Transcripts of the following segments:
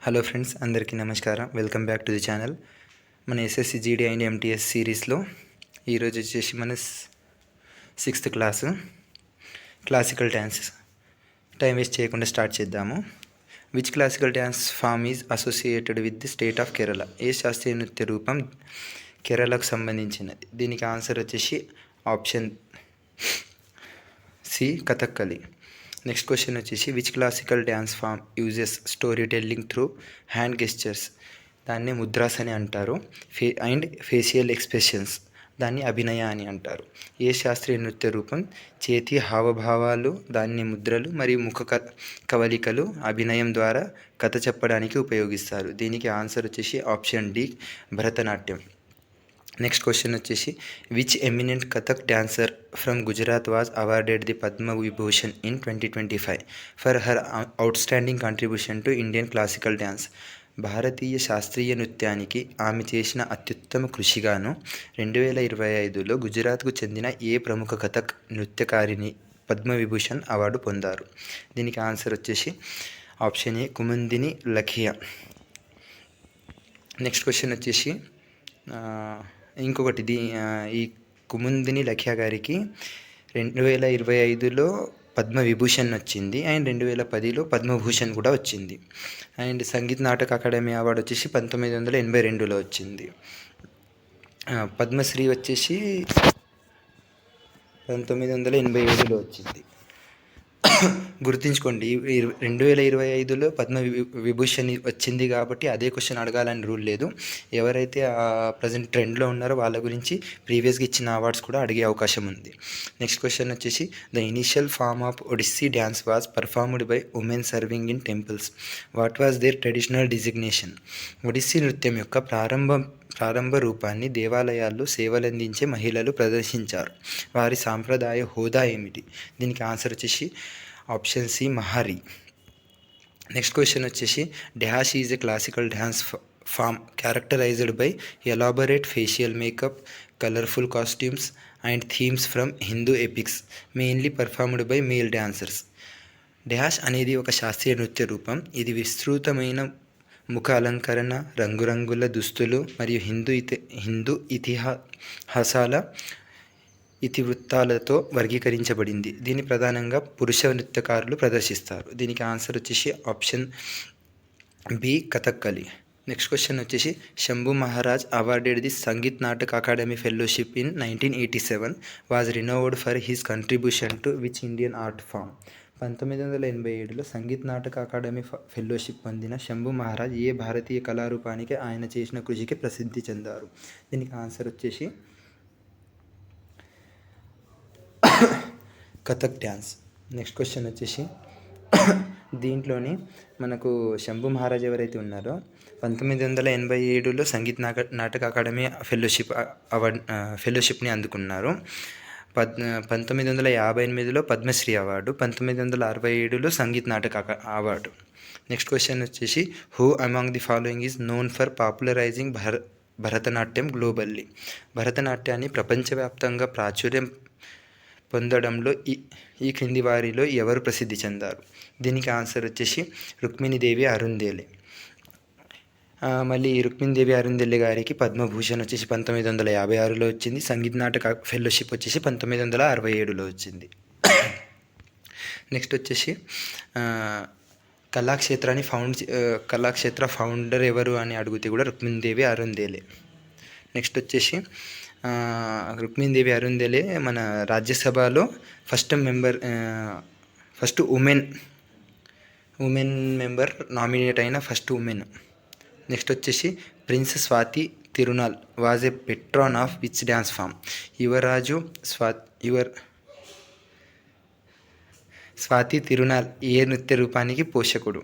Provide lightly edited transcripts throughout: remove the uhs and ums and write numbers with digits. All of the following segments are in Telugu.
హలో ఫ్రెండ్స్, అందరికీ నమస్కారం. Welcome back to the channel. మన ఎస్ఎస్సి జీడీ అండ్ ఎంటీఎస్ సిరీస్లో ఈరోజు వచ్చేసి మన 6th class classical dance. Time waste చేయకుండా స్టార్ట్ చేద్దాము. Which classical dance form is associated with the state of Kerala? ఏ శాస్త్రీయ నృత్య రూపం కేరళకు సంబంధించినది? దీనికి ఆన్సర్ వచ్చేసి option C, Kathakali. Next question వచ్చేసి which classical dance form uses story telling through hand gestures? దాన్ని ముద్రాస్ అని అంటారు. అండ్ ఫేషియల్ ఎక్స్ప్రెషన్స్, దాన్ని అభినయ అని అంటారు. ఏ శాస్త్రీయ నృత్య రూపం చేతి హావభావాలు, దాన్ని ముద్రలు మరియు ముఖ కవలికలు అభినయం ద్వారా కథ చెప్పడానికి ఉపయోగిస్తారు? దీనికి ఆన్సర్ వచ్చేసి option D, Bharatanatyam. Next question వచ్చేసి which eminent Kathak dancer from Gujarat was awarded the Padma Vibhushan in 2025 for her outstanding contribution to Indian classical dance? భారతీయ శాస్త్రీయ నృత్యానికి ఆమె చేసిన అత్యుత్తమ కృషిగాను 2025లో గుజరాత్కు చెందిన ఏ ప్రముఖ కథక్ నృత్యకారిణి పద్మవిభూషణ్ అవార్డు పొందారు? దీనికి ఆన్సర్ వచ్చేసి option A, Kumudini Lakhia. Next question వచ్చేసి ఇంకొకటి, ఈ కుముదిని లఖియా గారికి 2025లో పద్మవిభూషణ్ వచ్చింది అండ్ 2010లో పద్మభూషణ్ కూడా వచ్చింది. And sangeet Nataka academy award వచ్చేసి 1982లో వచ్చింది. పద్మశ్రీ వచ్చేసి 1987లో వచ్చింది. గుర్తుంచుకోండి, 2025లో పద్మ విభూషణ్ వచ్చింది కాబట్టి అదే క్వశ్చన్ అడగాలని రూల్ లేదు. ఎవరైతే ప్రజెంట్ ట్రెండ్లో ఉన్నారో వాళ్ళ గురించి ప్రీవియస్గా ఇచ్చిన అవార్డ్స్ కూడా అడిగే అవకాశం ఉంది. నెక్స్ట్ క్వశ్చన్ వచ్చేసి the initial form of Odissi dance was performed by women serving in temples. What was their traditional designation? Odissi నృత్యం యొక్క ప్రారంభ రూపాన్ని దేవాలయాల్లో సేవలందించే మహిళలు ప్రదర్శించారు. వారి సాంప్రదాయ హోదా ఏమిటి? దీనికి ఆన్సర్ వచ్చేసి option C, Mahari. Next question వచ్చేసి dash is a classical dance form characterized by elaborate facial makeup, colourful costumes and themes from Hindu epics, mainly performed by male dancers. Dash అనేది ఒక శాస్త్రీయ నృత్య రూపం. ఇది విస్తృతమైన ముఖ అలంకరణ, రంగురంగుల దుస్తులు మరియు హిందూ ఇతిహాసాల ఇతివృత్తాలతో వర్గీకరించబడింది. దీన్ని ప్రధానంగా పురుష నృత్యకారులు ప్రదర్శిస్తారు. దీనికి ఆన్సర్ వచ్చేసి option B, Kathakali. Next question వచ్చేసి Shambhu Maharaj awarded the Sangeet Natak academy fellowship in 1987 was renowned for his contribution to which Indian art form? 1987లో సంగీత్ నాటక అకాడమీ ఫెలోషిప్ పొందిన శంభు మహారాజ్ ఏ భారతీయ కళారూపానికి ఆయన చేసిన కృషికి ప్రసిద్ధి చెందారు? దీనికి ఆన్సర్ వచ్చేసి కథక్ డ్యాన్స్. నెక్స్ట్ క్వశ్చన్ వచ్చేసి దీంట్లోని మనకు శంభు మహారాజ్ ఎవరైతే ఉన్నారో 1987లో సంగీత్ నాటక అకాడమీ ఫెలోషిప్ని అందుకున్నారు. 1958లో పద్మశ్రీ అవార్డు, 1967లో Sangeet Nataka award. Next question వచ్చేసి who among the following is known for popularising Bharatanatyam globally? భరతనాట్యాన్ని ప్రపంచవ్యాప్తంగా ప్రాచుర్యం పొందడంలో ఈ క్రింది వారిలో ఎవరు ప్రసిద్ధి చెందారు? దీనికి ఆన్సర్ వచ్చేసి రుక్మిణీదేవి అరుంధేలే. మళ్ళీ రుక్మిణీదేవి అరుంధేలే గారికి పద్మభూషణ్ వచ్చేసి 1956లో వచ్చింది. సంగీత్ నాటక ఫెలోషిప్ వచ్చేసి 1967లో వచ్చింది. నెక్స్ట్ వచ్చేసి కళాక్షేత్ర ఫౌండర్ ఎవరు అని అడిగితే కూడా రుక్మిణీదేవి అరుంధేలే. నెక్స్ట్ వచ్చేసి రుక్మిణీదేవి అరుంధేలే మన రాజ్యసభలో ఫస్ట్ ఉమెన్ మెంబర్ నామినేట్ అయిన ఫస్ట్ ఉమెన్. నెక్స్ట్ వచ్చేసి prince Swathi Thirunal was a patron of which dance form? Swathi Thirunal ఏ నృత్య రూపానికి పోషకుడు?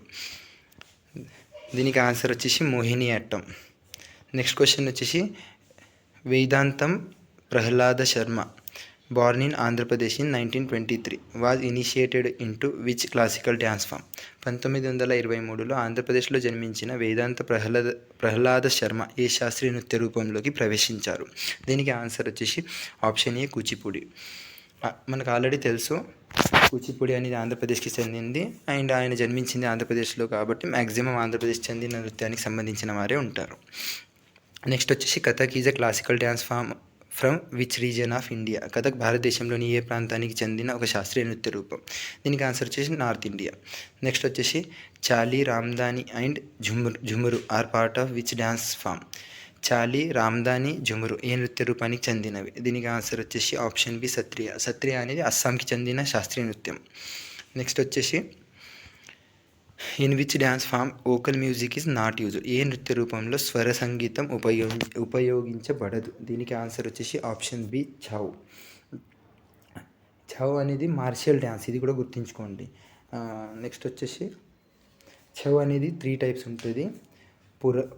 దీనికి ఆన్సర్ వచ్చేసి మోహిని అట్టం. నెక్స్ట్ క్వశ్చన్ వచ్చేసి వేదాంతం Prahlada Sharma born in Andhra Pradesh in 1923 was initiated into which classical dance form? 1923లో ఆంధ్రప్రదేశ్లో జన్మించిన వేదాంత ప్రహ్లాద శర్మ ఏ శాస్త్రీయ నృత్య రూపంలోకి ప్రవేశించారు? దీనికి ఆన్సర్ వచ్చేసి ఆప్షన్ ఏ, కూచిపూడి. మనకు ఆల్రెడీ తెలుసు కూచిపూడి అనేది ఆంధ్రప్రదేశ్కి చెందింది అండ్ ఆయన జన్మించింది ఆంధ్రప్రదేశ్లో కాబట్టి మ్యాక్సిమం ఆంధ్రప్రదేశ్ చెందిన నృత్యానికి సంబంధించిన వారే ఉంటారు. నెక్స్ట్ వచ్చేసి Kathak is a classical dance form from which region of India. Kathak భారతదేశంలోని ఏ ప్రాంతానికి చెందిన ఒక శాస్త్రీయ నృత్య రూపం. దీనికి ఆన్సర్ వచ్చేసి నార్త్ ఇండియా. నెక్స్ట్ వచ్చేసి Chali, Ramdani and Jhumur are part of which dance form. Chali, Ramdani, ఝుమురు ఏ నృత్య రూపానికి చెందినవి. దీనికి ఆన్సర్ వచ్చేసి ఆప్షన్ బి సత్రియ. సత్రియ అనేది అస్సాంకి చెందిన శాస్త్రీయ నృత్యం. నెక్స్ట్ వచ్చేసి in which dance form vocal music is not used. ఏ నృత్య రూపంలో స్వర సంగీతం ఉపయోగించబడదు. దీనికి ఆన్సర్ వచ్చేసి ఆప్షన్ బి ఛౌ. ఛౌ అనేది మార్షియల్ డ్యాన్స్, ఇది కూడా గుర్తుంచుకోండి. నెక్స్ట్ వచ్చేసి ఛౌ అనేది 3 టైప్స్ ఉంటుంది.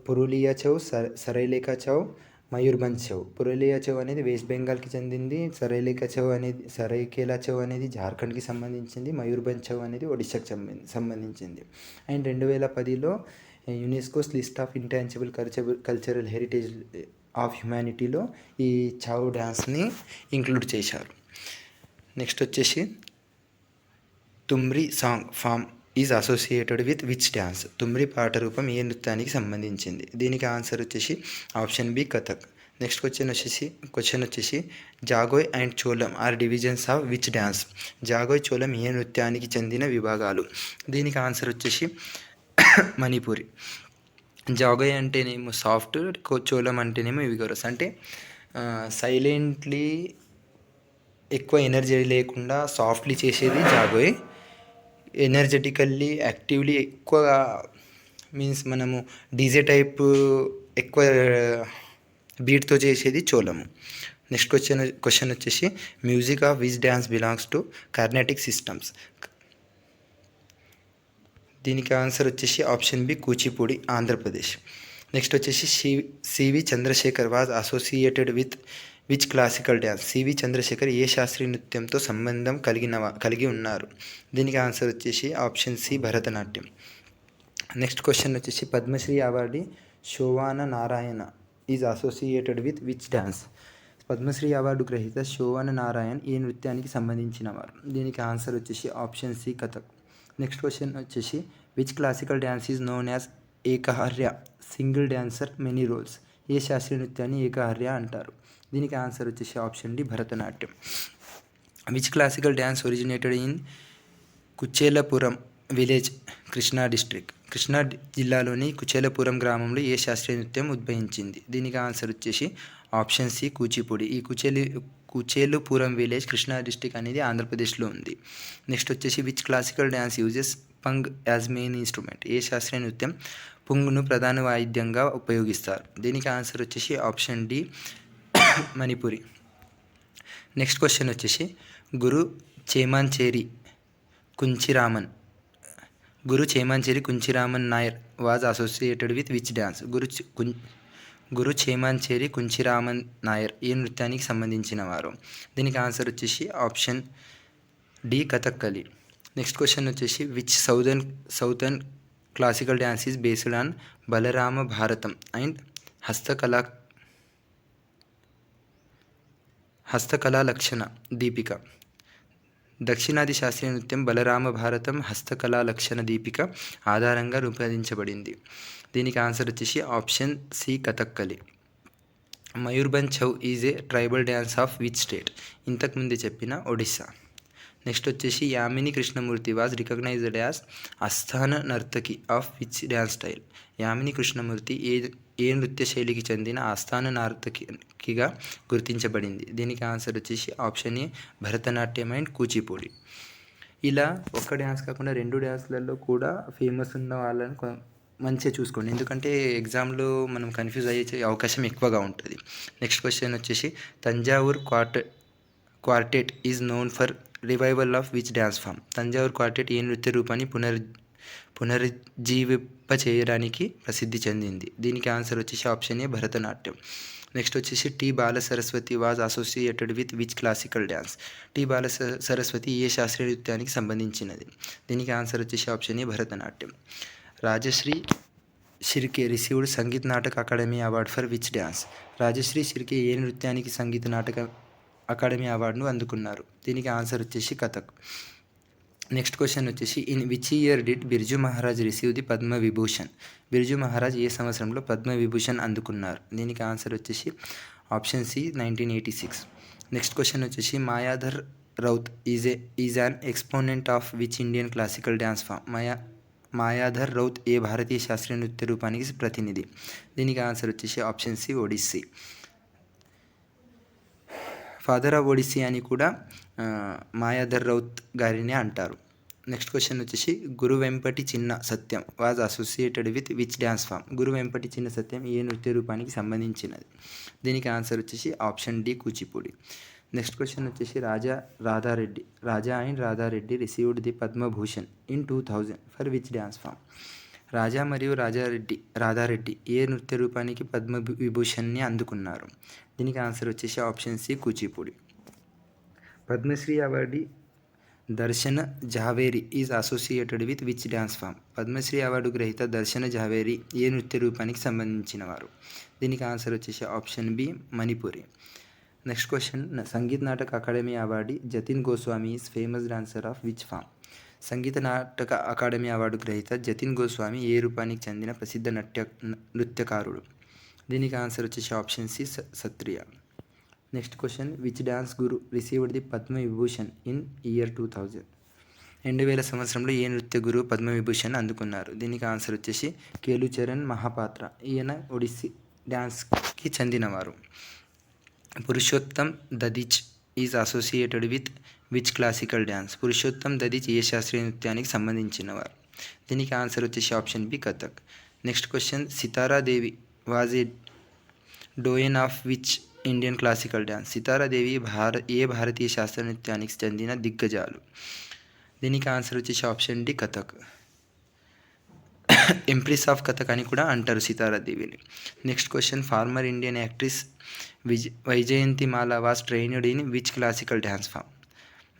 పురులియా ఛౌ, సరైలేఖా ఛౌ, మయూర్భంజ్ ఛౌ. పురులియా ఛౌ అనేది వెస్ట్ బెంగాల్కి చెందింది. సరైకేలా ఛౌ అనేది జార్ఖండ్కి సంబంధించింది. మయూర్భంజ్ ఛౌ అనేది ఒడిశాకి సంబంధించింది. అండ్ 2010లో UNESCO's list of intangible cultural heritage of హ్యుమానిటీలో ఈ ఛౌ డ్యాన్స్ని ఇంక్లూడ్ చేశారు. నెక్స్ట్ వచ్చేసి thumri song form is associated with which dance. Thumri పాట రూపం ఏ నృత్యానికి సంబంధించింది. దీనికి ఆన్సర్ వచ్చేసి option B Kathak. Next question వచ్చేసి Jagoi and Cholom are divisions of which dance. Jagoi, Cholom ఏ నృత్యానికి చెందిన విభాగాలు. దీనికి ఆన్సర్ వచ్చేసి మణిపూరి. జాగోయ్ అంటేనేమో సాఫ్ట్, చోలం అంటేనేమో విగరస్, అంటే సైలెంట్లీ ఎక్కువ ఎనర్జీ లేకుండా సాఫ్ట్లీ చేసేది జాగోయ్. ఎనర్జెటికల్లీ యాక్టివ్లీ ఎక్కువగా మీన్స్ మనము డీజే టైప్ ఎక్కువ బీట్తో చేసేది చోలము. నెక్స్ట్ క్వశ్చన్ వచ్చేసి music of which dance belongs to Carnatic systems. దీనికి ఆన్సర్ వచ్చేసి option B Kuchipudi, Andhra Pradesh. Next వచ్చేసి CV Chandrasekhar was associated with which classical dance. CV Chandrasekhar ఏ శాస్త్రీయ నృత్యంతో సంబంధం కలిగి ఉన్నారు. దీనికి ఆన్సర్ వచ్చేసి option C Bharatanatyam. Next question వచ్చేసి Padmashri awardee Shovana Narayan is associated with which dance. Padmashri award గ్రహీత శోవాన నారాయణ్ ఏ నృత్యానికి సంబంధించిన వారు. దీనికి ఆన్సర్ వచ్చేసి option C Kathak. Next question వచ్చేసి which classical dance is known as Ekaharya single dancer many roles. ఏ శాస్త్రీయ నృత్యాన్ని ఏకహర్య అంటారు. దీనికి ఆన్సర్ వచ్చేసి option D Bharatanatyam. Which classical dance originated in Kuchelapuram village, Krishna district. Krishna జిల్లాలోని కుచేలపురం గ్రామంలో ఏ శాస్త్రీయ నృత్యం ఉద్భవించింది. దీనికి ఆన్సర్ వచ్చేసి ఆప్షన్ సి కూచిపూడి. ఈ కుచేలుపురం విలేజ్ కృష్ణా డిస్ట్రిక్ట్ అనేది ఆంధ్రప్రదేశ్లో ఉంది. నెక్స్ట్ వచ్చేసి which classical dance uses pung as main instrument. ఏ శాస్త్రీయ నృత్యం పుంగ్ను ప్రధాన వాయిద్యంగా ఉపయోగిస్తారు. దీనికి ఆన్సర్ వచ్చేసి option D Manipuri. Next question వచ్చేసి Guru Chemancheri Kunchiraman Nair was associated with which dance. Guru Chemancheri Kunchiraman Nair ఏ నృత్యానికి సంబంధించిన వారు. దీనికి ఆన్సర్ వచ్చేసి option D Kathakali. Next question వచ్చేసి which southern classical dance is based on Balarama Bharatam and Hastakala Lakshana Deepika. దక్షిణాది శాస్త్రీయ నృత్యం బలరామ భారతం హస్తకళా లక్షణ దీపిక ఆధారంగా రూపొందించబడింది. దీనికి ఆన్సర్ వచ్చేసి option C Kathakali. Mayurbhanj Chhau is a tribal dance of which state. ఇంతకుముందే చెప్పిన ఒడిస్సా. నెక్స్ట్ వచ్చేసి Yamini Krishnamurthy was recognised as ఆస్థాన నర్తకి of which dance style. Yamini Krishnamurthy ఏ నృత్య శైలికి చెందిన ఆస్థాన నర్తకిగా గుర్తించబడింది. దీనికి ఆన్సర్ వచ్చేసి option A Bharatanatyam and Kuchipudi. ఇలా ఒక్క డ్యాన్స్ కాకుండా 2 డ్యాన్స్లలో కూడా ఫేమస్ ఉన్న వాళ్ళని మంచిగా చూసుకోండి, ఎందుకంటే ఎగ్జామ్లో మనం కన్ఫ్యూజ్ అయ్యే అవకాశం ఎక్కువగా ఉంటుంది. నెక్స్ట్ క్వశ్చన్ వచ్చేసి Thanjavur quartet is known for revival of which dance form. Thanjavur quartet ఏ నృత్య రూపాన్ని పునరుజ్జీవింప చేయడానికి ప్రసిద్ధి చెందింది. దీనికి ఆన్సర్ వచ్చేసి ఆప్షన్ ఏ భరతనాట్యం. నెక్స్ట్ వచ్చేసి T Bala Saraswati was associated with which classical dance. T Bala Saraswati ఏ శాస్త్రీయ నృత్యానికి సంబంధించినది. దీనికి ఆన్సర్ వచ్చేసి option A Bharatanatyam. Rajashree Shirke received Sangeet Nataka academy award for which dance. Rajashree Shirke ఏ నృత్యానికి సంగీత నాటక అకాడమీ అవార్డును అందుకున్నారు. దీనికి ఆన్సర్ వచ్చేసి కథక్. నెక్స్ట్ క్వశ్చన్ వచ్చేసి in which year did Birju Maharaj receive the Padma Vibhushan? Birju Maharaj ఏ సంవత్సరంలో పద్మ విభూషణ్ అందుకున్నారు? దీనికి ఆన్సర్ వచ్చేసి ఆప్షన్ సి 1986. నెక్స్ట్ క్వశ్చన్ వచ్చేసి Mayadhar Raut is an exponent of which Indian classical dance form? Mayadhar Raut ఏ భారతీయ శాస్త్రీయ నృత్య రూపానికి ప్రతినిధి? దీనికి ఆన్సర్ వచ్చేసి option C Odissi. Father of Odissi అని కూడా మాయాధర్ రౌత్ గారిని అంటారు. నెక్స్ట్ క్వశ్చన్ వచ్చేసి Guru Vempati Chinna Satyam was associated with which dance form? Guru Vempati Chinna Satyam ఏ నృత్య రూపానికి సంబంధించినది? దీనికి ఆన్సర్ వచ్చేసి option D Kuchipudi. Next question వచ్చేసి Raja and Radha Reddy received the Padma Bhushan in 2000 for which dance form? Raja మరియు రాధారెడ్డి ఏ నృత్య రూపానికి పద్మ విభూషణ్ని అందుకున్నారు? దీనికి ఆన్సర్ వచ్చేసి option C Kuchipudi. Padmashri award Darshana Jhaveri is associated with which dance form? Padmashri award గ్రహీత దర్శన జావేరి ఏ నృత్య రూపానికి సంబంధించిన వారు? దీనికి ఆన్సర్ వచ్చేసి option B Manipuri. Next question Sangeet Nataka academy award Jatin Goswami is famous dancer of which form? Sangeeta Nataka academy award గ్రహీత జతిన్ గోస్వామి ఏ రూపానికి చెందిన ప్రసిద్ధ నృత్యకారుడు? దీనికి ఆన్సర్ వచ్చేసి option C Sattriya. Next question which dance guru received the Padma Vibhushan in year 2000? 2000 సంవత్సరంలో ఏ నృత్య గురువు పద్మ విభూషణ్ అందుకున్నారు? దీనికి ఆన్సర్ వచ్చేసి కేలుచరణ్ మహాపాత్ర. ఈయన ఒడిస్సీ డ్యాన్స్కి చెందినవారు. Purushottam Dadheech is associated with which classical dance? Purushottam Dadheech ఏ శాస్త్రీయ నృత్యానికి సంబంధించినవారు? దీనికి ఆన్సర్ వచ్చేసి option B Kathak. Next question Sitara Devi was a doyen of which Indian classical dance? Sitara Devi ఏ భారతీయ శాస్త్రీయ నృత్యానికి చెందిన దిగ్గజాలు? దీనికి ఆన్సర్ వచ్చేసి option D Kathak. Empress of Kathak అని కూడా అంటారు సితారాదేవిని. Next question former Indian actress Vyjayanthimala was trained in which classical dance form?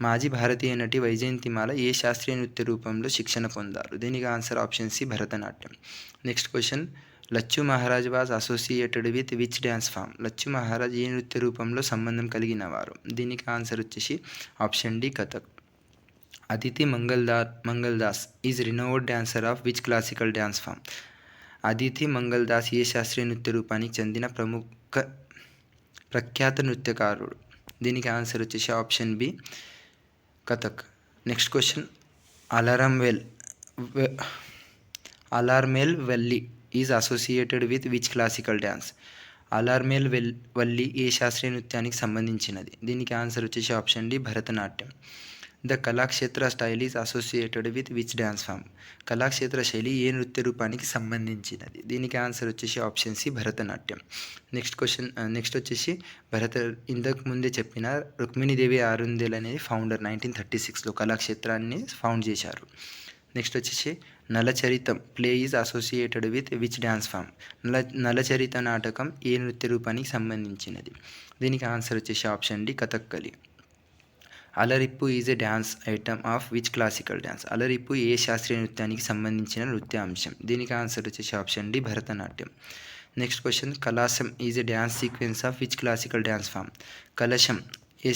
మాజీ భారతీయ నటి వైజయంతిమాల ఏ శాస్త్రీయ నృత్య రూపంలో శిక్షణ పొందారు? దీనికి answer option C Bharatanatyam. Next question Lachhu Maharaj was associated with which dance form? Lachhu Maharaj ఏ నృత్య రూపంలో సంబంధం కలిగిన వారు? దీనికి ఆన్సర్ వచ్చేసి option D Kathak. Aditi Mangaldas is renowned dancer of which classical dance form? Aditi Mangaldas ఏ శాస్త్రీయ నృత్య రూపానికి చెందిన ప్రఖ్యాత నృత్యకారుడు? దీనికి ఆన్సర్ వచ్చేసి option B Kathak. Next question Alarmel Valli is associated with which classical dance? Alarmel Valli ఏ శాస్త్రీయ నృత్యానికి సంబంధించినది? దీనికి ఆన్సర్ వచ్చేసి option D Bharatanatyam. The Kalakshetra style is associated with which dance form? Kalakshetra శైలి ఏ నృత్య రూపానికి సంబంధించినది? దీనికి ఆన్సర్ వచ్చేసి ఆప్షన్ సి భరతనాట్యం. నెక్స్ట్ వచ్చేసి ఇంతకు ముందే చెప్పిన రుక్మిణీదేవి ఆరుందెల్ అనేది ఫౌండర్ 1936లో కళాక్షేత్రాన్ని ఫౌండ్ చేశారు. నెక్స్ట్ వచ్చేసి Nalacharitam play is associated with which dance form? Nalacharita నాటకం ఏ నృత్య రూపానికి సంబంధించినది? దీనికి ఆన్సర్ వచ్చేసి option D Kathakali. Alarippu is a dance item of which classical dance? Alarippu ఏ శాస్త్రీయ నృత్యానికి సంబంధించిన నృత్య అంశం? దీనికి ఆన్సర్ వచ్చేసి option D Bharatanatyam. Next question Kalasam is a dance sequence of which classical dance form? Kalasam ఏ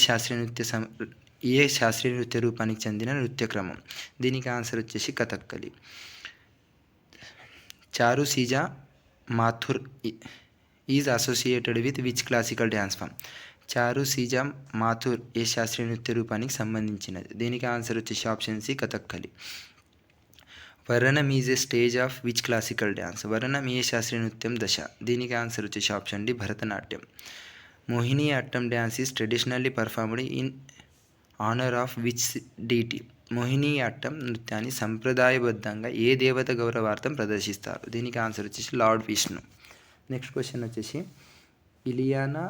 శాస్త్రీయ నృత్య రూపానికి చెందిన నృత్య క్రమం? దీనికి ఆన్సర్ వచ్చేసి Kathakali. Charu Sija Mathur is associated with which classical dance form? Charu Sija Mathur ఏ శాస్త్రీయ నృత్య రూపానికి సంబంధించినది? దీనికి ఆన్సర్ వచ్చేసి option C Kathakali. Varnam is a stage of which classical dance? Varnam ఏ శాస్త్రీయ నృత్యం దశ? దీనికి ఆన్సర్ వచ్చేసి option D Bharatanatyam. Mohini Attam dance is traditionally performed in honour of which deity? Mohini Attam నృత్యాన్ని సంప్రదాయబద్ధంగా ఏ దేవత గౌరవార్థం ప్రదర్శిస్తారు? దీనికి ఆన్సర్ వచ్చేసి లార్డ్ విష్ణు. నెక్స్ట్ క్వశ్చన్ వచ్చేసి Ileana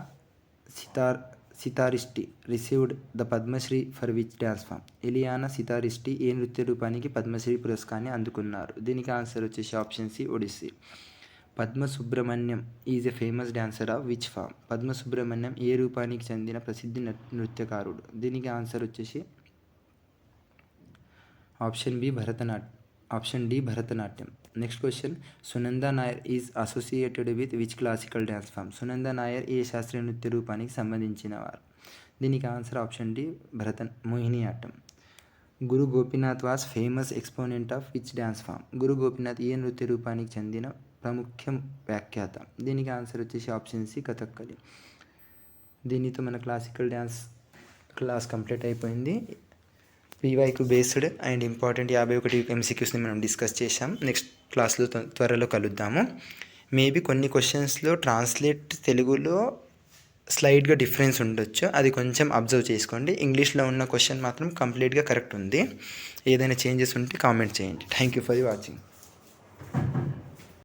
Citaristi received the Padmashri for which dance form? Ileana Citaristi ఏ నృత్య రూపానికి పద్మశ్రీ పురస్కారాన్ని అందుకున్నారు? దీనికి ఆన్సర్ వచ్చేసి option C Odissi. Padma Subrahmanyam is a famous dancer of which form? Padma Subrahmanyam ఏ రూపానికి చెందిన ప్రసిద్ధి నృత్యకారుడు? దీనికి ఆన్సర్ వచ్చేసి option D Bharatanatyam. Next question Sunanda Nair is associated with which classical dance form? Sunanda Nair ఏ శాస్త్రీయ నృత్య రూపానికి సంబంధించిన వారు? దీనికి answer option D Mohini Attam. Guru Gopinath was famous exponent of which dance form? Guru Gopinath ఏ నృత్య రూపానికి చెందిన ప్రముఖ వ్యాఖ్యాత? దీనికి ఆన్సర్ వచ్చేసి ఆప్షన్ సి కథక్కలి. దీనితో మన క్లాసికల్ డ్యాన్స్ క్లాస్ కంప్లీట్ అయిపోయింది. పీవైక్యూ బేస్డ్ అండ్ ఇంపార్టెంట్ 51 MCQస్ని మనం డిస్కస్ చేసాం. నెక్స్ట్ క్లాస్లో త్వరలో కలుద్దాము. మేబీ కొన్ని క్వశ్చన్స్లో ట్రాన్స్లేట్ తెలుగులో స్లైడ్గా డిఫరెన్స్ ఉండొచ్చు, అది కొంచెం అబ్జర్వ్ చేసుకోండి. ఇంగ్లీష్లో ఉన్న క్వశ్చన్ మాత్రం కంప్లీట్గా కరెక్ట్ ఉంది. ఏదైనా చేంజెస్ ఉంటే కామెంట్ చేయండి. Thank you for watching.